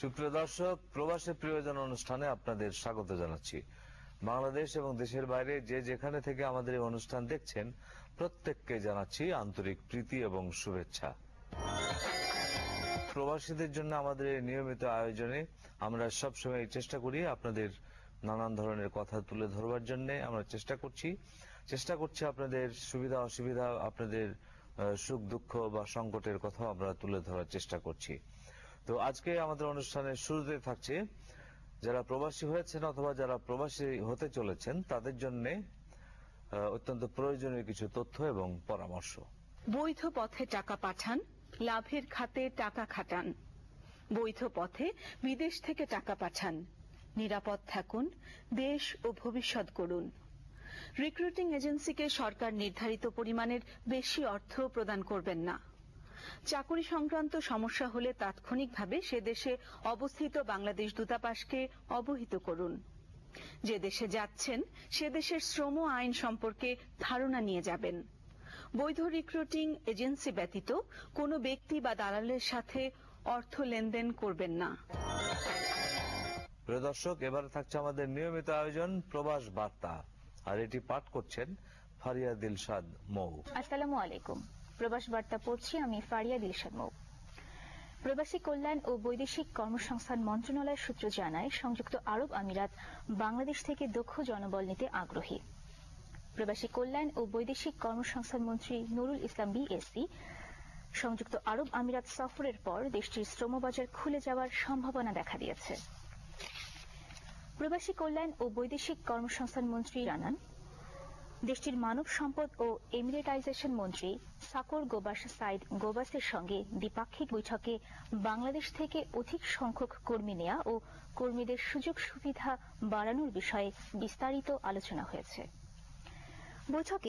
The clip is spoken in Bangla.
সুপ্রিয় দর্শক, প্রবাসী প্রিয়জন অনুষ্ঠানে আপনাদের স্বাগত জানাচ্ছি। বাংলাদেশ এবং দেশের বাইরে যে যেখানে থেকে আমাদের এই অনুষ্ঠান দেখছেন, প্রত্যেককে জানাচ্ছি আন্তরিক প্রীতি এবং শুভেচ্ছা। প্রবাসীদের জন্য আমাদের এই নিয়মিত আয়োজনে আমরা সবসময় চেষ্টা করি আপনাদের নানান ধরনের কথা তুলে ধরবার জন্য। আমরা চেষ্টা করছি আপনাদের সুবিধা অসুবিধা, আপনাদের সুখ দুঃখ বা সংকটের কথা আমরা তুলে ধরার চেষ্টা করছি। তো আজকে আমাদের অনুষ্ঠানের শুরুতে থাকছে যারা প্রবাসী হয়েছেন অথবা যারা প্রবাসী হতে চলেছেন তাদের জন্য অত্যন্ত প্রয়োজনীয় কিছু তথ্য এবং পরামর্শ। বৈধ পথে টাকা পাঠান, লাভের খাতে টাকা খাটান। বৈধ পথে বিদেশ থেকে টাকা পাঠান, নিরাপদ থাকুন, দেশ ও ভবিষ্যৎ গড়ুন। রিক্রুটিং এজেন্সিকে সরকার নির্ধারিত পরিমাণের বেশি অর্থ প্রদান করবেন না। চাকরি সংক্রান্ত সমস্যা হলে তাৎক্ষণিকভাবে সে দেশে অবস্থিত বাংলাদেশ দূতাবাসকে অবহিত করুন। যে দেশে যাচ্ছেন সে দেশের শ্রম আইন সম্পর্কে ধারণা নিয়ে যাবেন। বৈধ রিক্রুটিং এজেন্সি ব্যতীত কোনো ব্যক্তি বা দালালের সাথে অর্থ লেনদেন করবেন না। প্রিয় দর্শক, এবারে থাকছে আমাদের নিয়মিত আয়োজন প্রবাস বার্তা, আর এটি পাঠ করছেন ফারিয়া দিলশাদ মৌ। আসসালামু আলাইকুম। প্রবাস বার্তা পড়ছি আমি ফারিয়া দিলশাদ মৌ। প্রবাসী কল্যাণ ও বৈদেশিক কর্মসংস্থান মন্ত্রণালয় সূত্র জানায়, সংযুক্ত আরব আমিরাত বাংলাদেশ থেকে দক্ষ জনবল নিতে আগ্রহী। প্রবাসী কল্যাণ ও বৈদেশিক কর্মসংস্থান মন্ত্রী নুরুল ইসলাম বিএসসি সংযুক্ত আরব আমিরাত সফরের পর দেশটির শ্রমবাজার খুলে যাওয়ার সম্ভাবনা দেখা দিয়েছে। প্রবাসী কল্যাণ ও বৈদেশিক কর্মসংস্থান মন্ত্রী জানান, দেশটির মানব সম্পদ ও এমিরেটাইজেশন মন্ত্রী সাকর গোবাস সাইদ গোবাসের সঙ্গে দ্বিপাক্ষিক বৈঠকে বাংলাদেশ থেকে অধিক সংখ্যক কর্মী নেওয়া ও কর্মীদের সুযোগ সুবিধা বাড়ানোর বিষয়ে বিস্তারিত আলোচনা হয়েছে। বৈঠকে